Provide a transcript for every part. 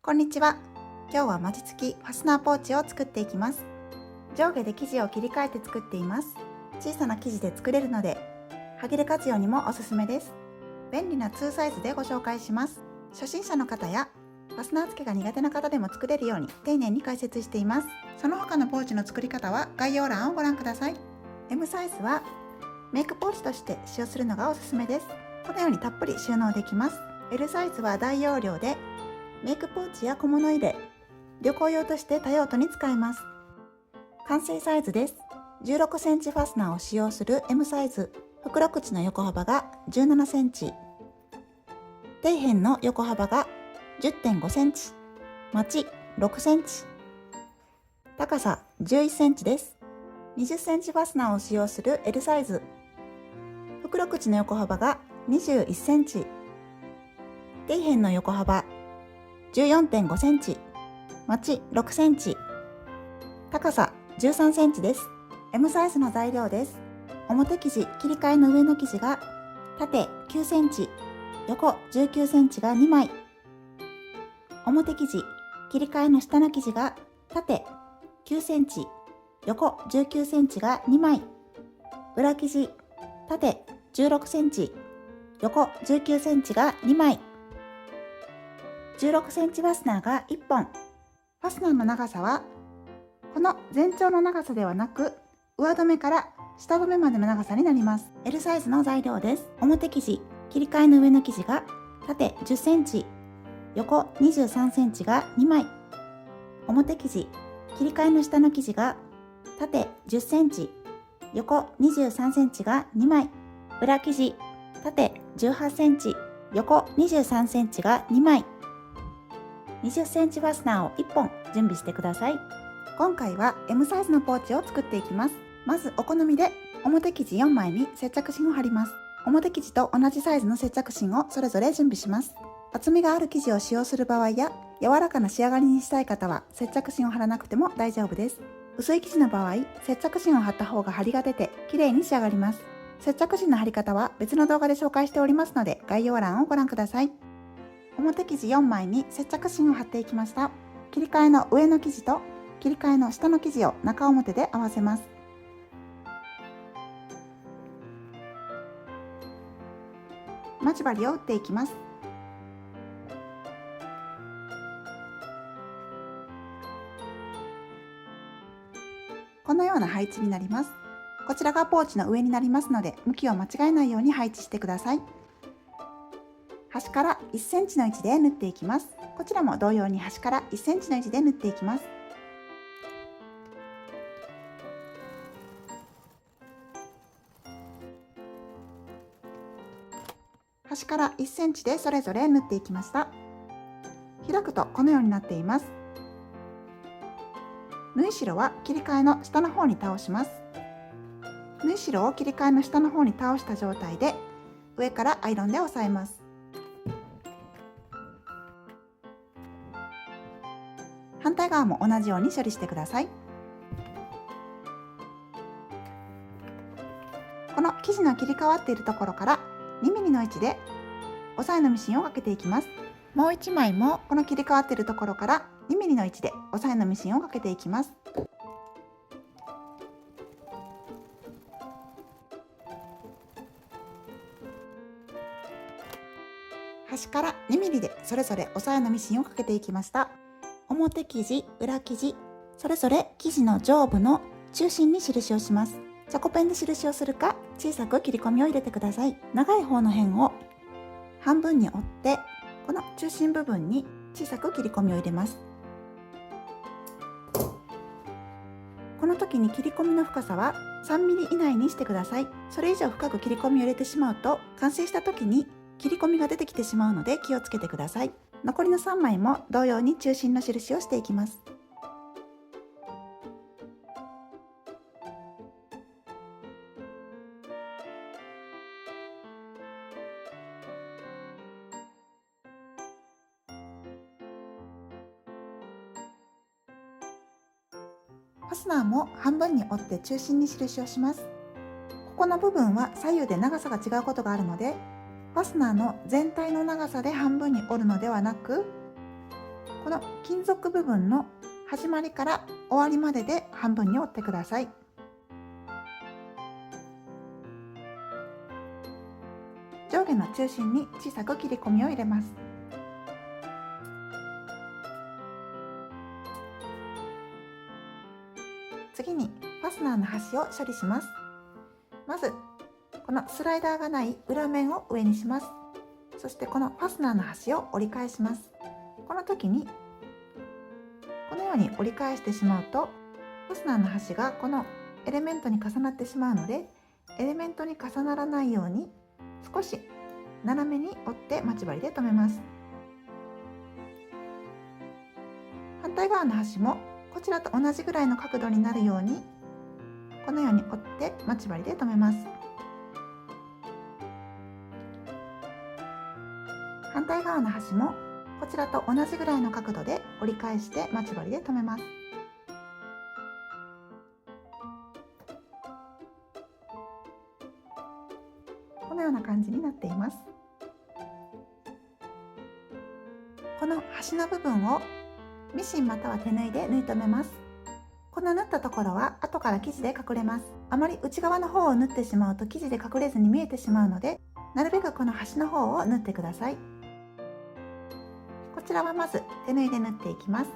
こんにちは。今日はマチ付きファスナーポーチを作っていきます。上下で生地を切り替えて作っています。小さな生地で作れるのではぎれ活用にもおすすめです。便利な2サイズでご紹介します。初心者の方やファスナー付けが苦手な方でも作れるように丁寧に解説しています。その他のポーチの作り方は概要欄をご覧ください。 M サイズはメイクポーチとして使用するのがおすすめです。このようにたっぷり収納できます。 L サイズは大容量でメイクポーチや小物入れ、旅行用として多用途に使えます。完成サイズです。16センチファスナーを使用する M サイズ、袋口の横幅が17センチ、底辺の横幅が 10.5 センチ、まち6センチ、高さ11センチです。20センチファスナーを使用する L サイズ、袋口の横幅が21センチ、底辺の横幅14.5 センチ、まち6センチ、高さ13センチです。 M サイズの材料です。表生地切り替えの上の生地が縦9センチ、横19センチが2枚。表生地切り替えの下の生地が縦9センチ、横19センチが2枚。裏生地縦16センチ、横19センチが2枚。16センチファスナーが1本。ファスナーの長さはこの全長の長さではなく、上止めから下止めまでの長さになります。 L サイズの材料です。表生地切り替えの上の生地が縦10センチ、横23センチが2枚。表生地切り替えの下の生地が縦10センチ、横23センチが2枚。裏生地縦18センチ、横23センチが2枚。20センチファスナーを1本準備してください。今回は M サイズのポーチを作っていきます。まずお好みで表生地4枚に接着芯を貼ります。表生地と同じサイズの接着芯をそれぞれ準備します。厚みがある生地を使用する場合や柔らかな仕上がりにしたい方は接着芯を貼らなくても大丈夫です。薄い生地の場合、接着芯を貼った方が張りが出て綺麗に仕上がります。接着芯の貼り方は別の動画で紹介しておりますので概要欄をご覧ください。表生地4枚に接着芯を貼っていきました。切り替えの上の生地と切り替えの下の生地を中表で合わせます。待ち針を打っていきます。このような配置になります。こちらがポーチの上になりますので、向きを間違えないように配置してください。端から1センチの位置で縫っていきます。こちらも同様に端から1センチの位置で縫っていきます。端から1センチでそれぞれ縫っていきました。開くとこのようになっています。縫い代は切り替えの下の方に倒します。縫い代を切り替えの下の方に倒した状態で上からアイロンで押さえます。反対側も同じように処理してください。この生地の切り替わっているところから2ミリの位置で押さえのミシンをかけていきます。もう1枚もこの切り替わっているところから2ミリの位置で押さえのミシンをかけていきます。端から2ミリでそれぞれ押さえのミシンをかけていきました。表生地、裏生地、それぞれ生地の上部の中心に印をします。チョコペンで印をするか、小さく切り込みを入れてください。長い方の辺を半分に折って、この中心部分に小さく切り込みを入れます。この時に切り込みの深さは3ミリ以内にしてください。それ以上深く切り込みを入れてしまうと、完成した時に切り込みが出てきてしまうので気をつけてください。残りの3枚も同様に中心の印をしていきます。ファスナーも半分に折って中心に印をします。ここの部分は左右で長さが違うことがあるので、ファスナーの全体の長さで半分に折るのではなく、ここの金属部分の始まりから終わりまでで半分に折ってください。上下の中心に小さく切り込みを入れます。次にファスナーの端を処理します。まずこのスライダーがない裏面を上にします。そしてこのファスナーの端を折り返します。この時にこのように折り返してしまうとファスナーの端がこのエレメントに重なってしまうので、エレメントに重ならないように少し斜めに折って待ち針で留めます。反対側の端もこちらと同じぐらいの角度になるようにこのように折って待ち針で留めます。反対側の端もこちらと同じぐらいの角度で折り返して待ち針で留めます。このような感じになっています。この端の部分をミシンまたは手縫いで縫い留めます。この縫ったところは後から生地で隠れます。あまり内側の方を縫ってしまうと生地で隠れずに見えてしまうので、なるべくこの端の方を縫ってください。こちらはまず手縫いで縫っていきます。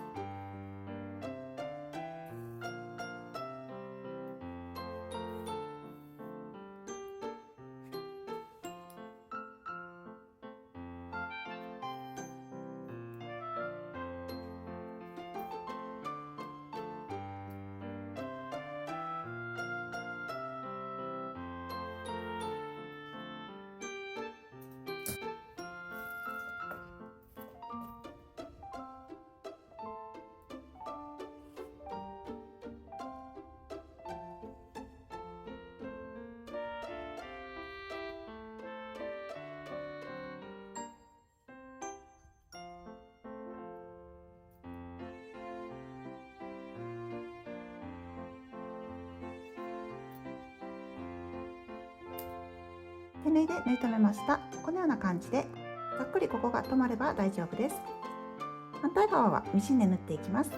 手縫いで縫い留めました。このような感じでざっくりここが止まれば大丈夫です。反対側はミシンで縫っていきます。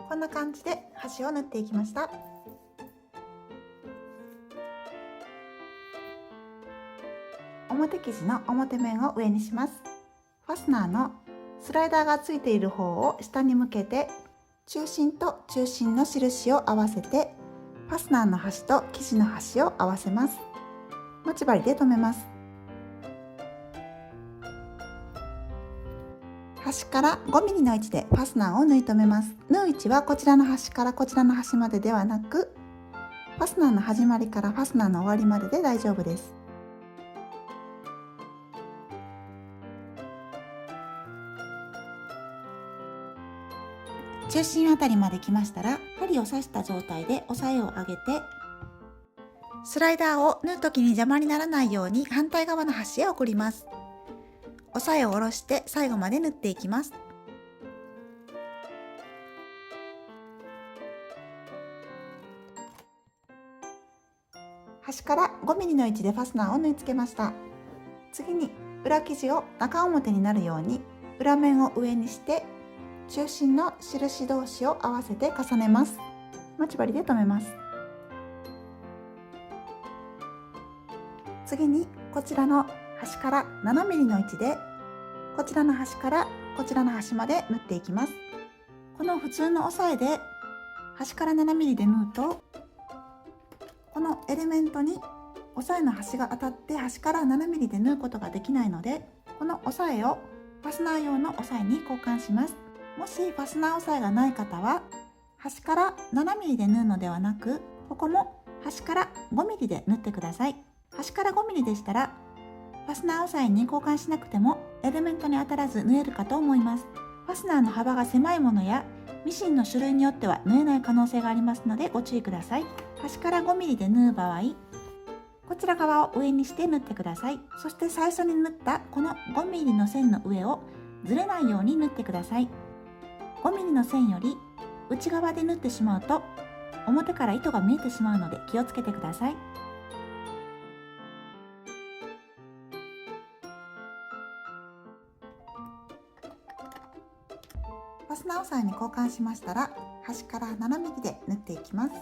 こんな感じで端を縫っていきました。表生地の表面を上にします。ファスナーのスライダーがついている方を下に向けて中心と中心の印を合わせてファスナーの端と生地の端を合わせます。待ち針で留めます。端から5ミリの位置でファスナーを縫い留めます。縫う位置はこちらの端からこちらの端までではなく、ファスナーの始まりからファスナーの終わりまでで大丈夫です。中心あたりまで来ましたら、針を刺した状態で押さえを上げて、スライダーを縫う時に邪魔にならないように反対側の端へ送ります。押さえを下ろして最後まで縫っていきます。端から5ミリの位置でファスナーを縫い付けました。次に裏生地を中表になるように裏面を上にして中心の印同士を合わせて重ねます。待ち針で留めます。次にこちらの端から7ミリの位置でこちらの端からこちらの端まで縫っていきます。この普通の押さえで端から7ミリで縫うとこのエレメントに押さえの端が当たって端から7ミリで縫うことができないので、この押さえをファスナー用の押さえに交換します。もしファスナー押さえがない方は端から7ミリで縫うのではなく、ここも端から5ミリで縫ってください。端から5ミリでしたらファスナー押さえに交換しなくてもエレメントに当たらず縫えるかと思います。ファスナーの幅が狭いものやミシンの種類によっては縫えない可能性がありますのでご注意ください。端から5ミリで縫う場合、こちら側を上にして縫ってください。そして最初に縫ったこの5ミリの線の上をずれないように縫ってください。5ミリの線より内側で縫ってしまうと表から糸が見えてしまうので気をつけてください。ファスナー押さえに交換しましたら、端から 7mm で縫っていきます。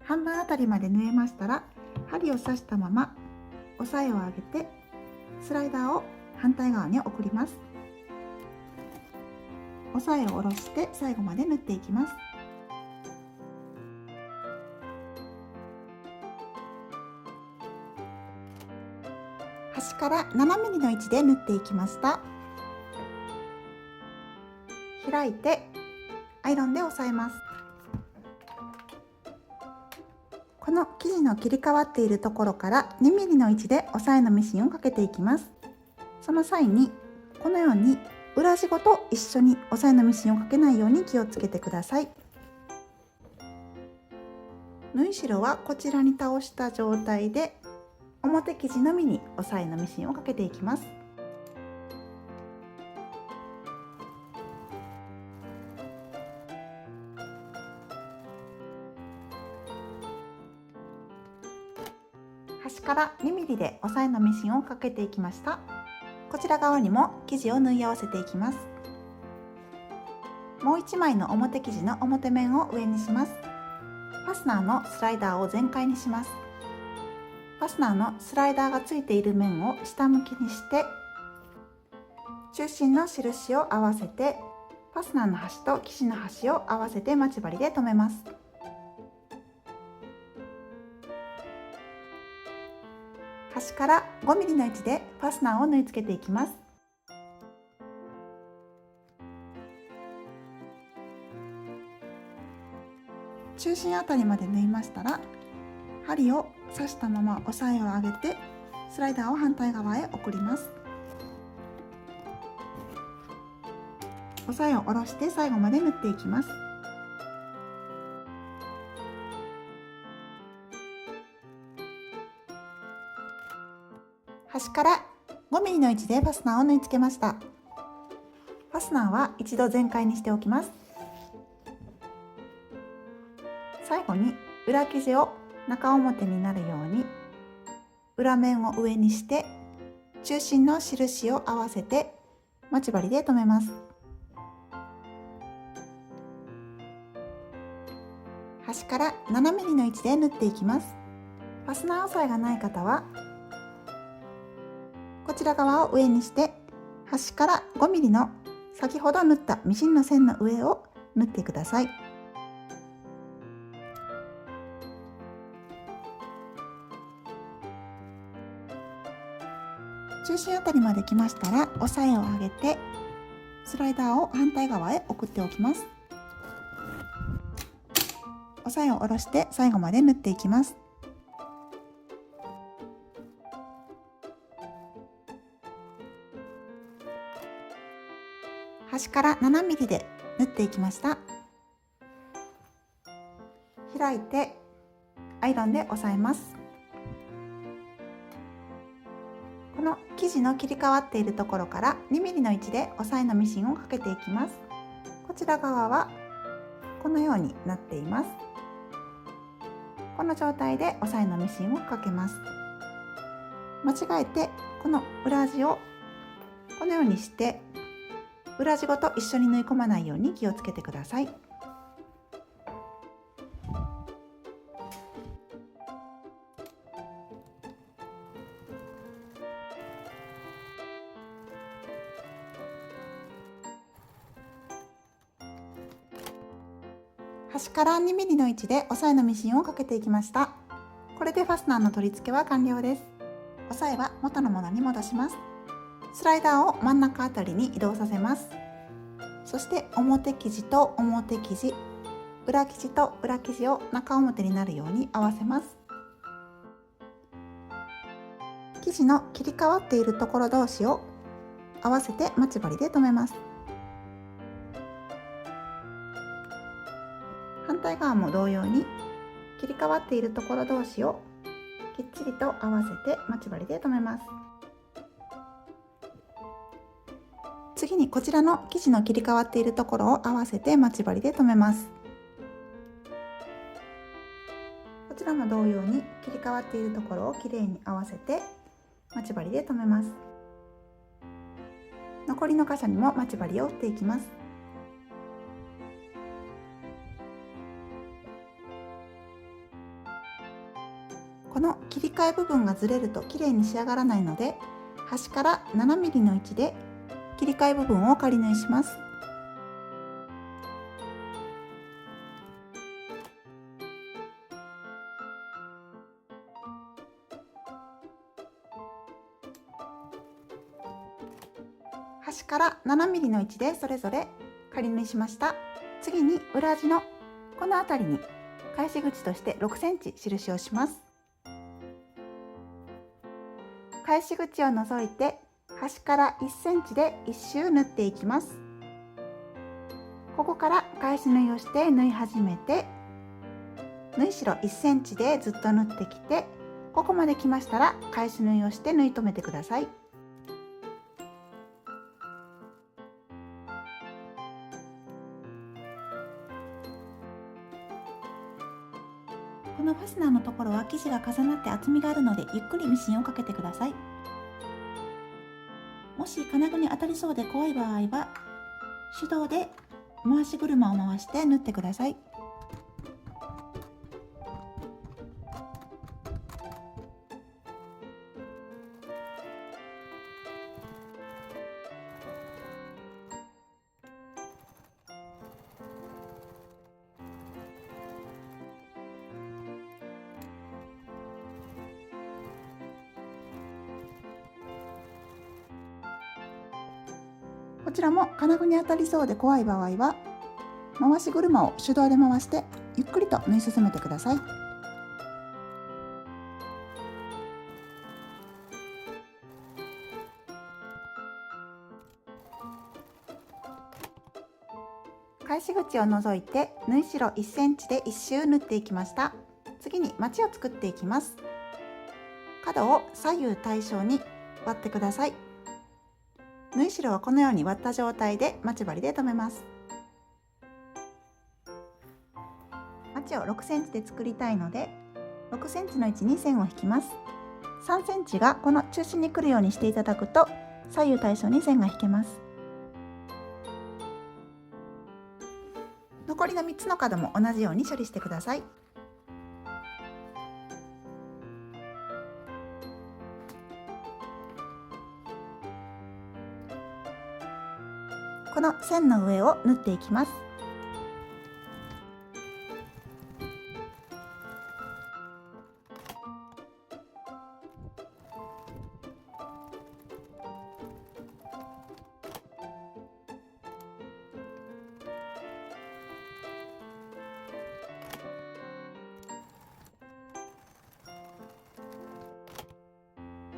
半分あたりまで縫えましたら、針を刺したまま押さえを上げてスライダーを反対側に送ります。押さえを下ろして最後まで縫っていきます。端から 7mm の位置で縫っていきました。開いてアイロンで押さえます。この生地の切り替わっているところから 2mm の位置で押さえのミシンをかけていきます。その際にこのように裏地ごと一緒に押さえのミシンをかけないように気をつけてください。縫い代はこちらに倒した状態で表生地のみに押さえのミシンをかけていきます。端から 2mm で押さえのミシンをかけていきました。こちら側にも生地を縫い合わせていきます。もう1枚の表生地の表面を上にします。ファスナーのスライダーを全開にします。ファスナーのスライダーがついている面を下向きにして中心の印を合わせて、ファスナーの端と生地の端を合わせて待ち針で留めます。端から 5mm の位置でファスナーを縫い付けていきます。中心あたりまで縫いましたら、針を刺したまま押さえを上げてスライダーを反対側へ送ります。押さえを下ろして最後まで縫っていきます。端から 5mm の位置でファスナーを縫い付けました。ファスナーは一度全開にしておきます。最後に裏生地を中表になるように裏面を上にして中心の印を合わせて待ち針で留めます。端から 7mm の位置で縫っていきます。ファスナー押さえがない方はこちら側を上にして端から 5mm の先ほど縫ったミシンの線の上を縫ってください。中心あたりまで来ましたら押さえを上げてスライダーを反対側へ送っておきます。押さえを下ろして最後まで縫っていきます。端から 7mm で縫っていきました。開いてアイロンで押さえます。この生地の切り替わっているところから 2mm の位置で押さえのミシンをかけていきます。こちら側はこのようになっています。この状態で押さえのミシンをかけます。間違えてこの裏地をこのようにして裏地ごと一緒に縫い込まないように気をつけてください。端から 2mm の位置で押さえのミシンをかけていきました。これでファスナーの取り付けは完了です。押さえは元のものに戻します。スライダーを真ん中あたりに移動させます。そして表生地と表生地、裏生地と裏生地を中表になるように合わせます。生地の切り替わっているところ同士を合わせて待ち針で留めます。反対側も同様に切り替わっているところ同士をきっちりと合わせて待ち針で留めます。次にこちらの生地の切り替わっているところを合わせて待ち針で留めます。こちらも同様に切り替わっているところをきれいに合わせて待ち針で留めます。残りの箇所にも待ち針を打っていきます。この切り替え部分がずれるときれいに仕上がらないので、端から 7mm の位置で切り替え部分を仮縫いします。端から 7mm の位置でそれぞれ仮縫いしました。次に裏地のこの辺りに返し口として6センチ印をします。返し口を除いて端から1センチで1周縫っていきます。ここから返し縫いをして縫い始めて、縫い代1センチでずっと縫ってきて、ここまで来ましたら返し縫いをして縫い留めてください。このファスナーのところは生地が重なって厚みがあるので、ゆっくりミシンをかけてください。もし金具に当たりそうで怖い場合は手動で回し車を回して縫ってください。こちらも金具に当たりそうで怖い場合は回し車を手動で回してゆっくりと縫い進めてください。返し口を除いて縫い代1センチで1周縫っていきました。次にまちを作っていきます。角を左右対称に割ってください。縫い代はこのように割った状態で待ち針で留めます。まちを6センチで作りたいので6センチの位置に線を引きます。3センチがこの中心に来るようにしていただくと左右対称に線が引けます。残りの3つの角も同じように処理してください。この線の上を縫っていきます。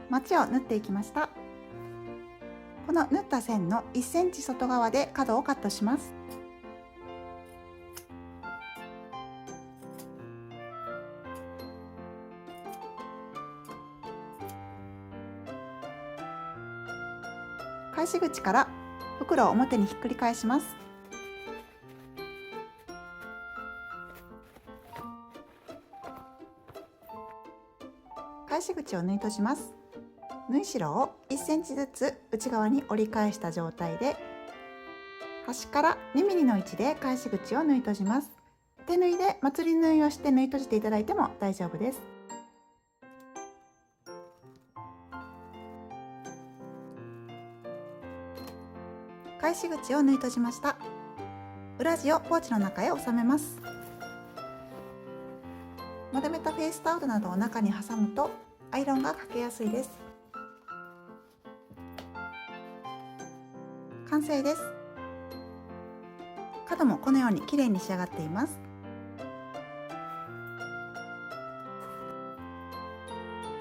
まちを縫っていきました。この縫った線の1センチ外側で角をカットします。返し口から袋を表にひっくり返します。返し口を縫い閉じます。縫い代を1センチずつ内側に折り返した状態で端から 2mm の位置で返し口を縫い閉じます。手縫いでまつり縫いをして縫い閉じていただいても大丈夫です。返し口を縫い閉じました。裏地をポーチの中へ収めます。丸めたフェイスタオルなどを中に挟むとアイロンがかけやすいです。完成です。角もこのように綺麗に仕上がっています。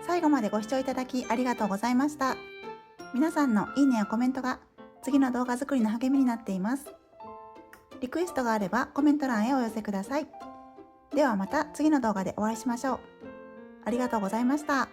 最後までご視聴いただきありがとうございました。皆さんのいいねやコメントが次の動画作りの励みになっています。リクエストがあればコメント欄へお寄せください。ではまた次の動画でお会いしましょう。ありがとうございました。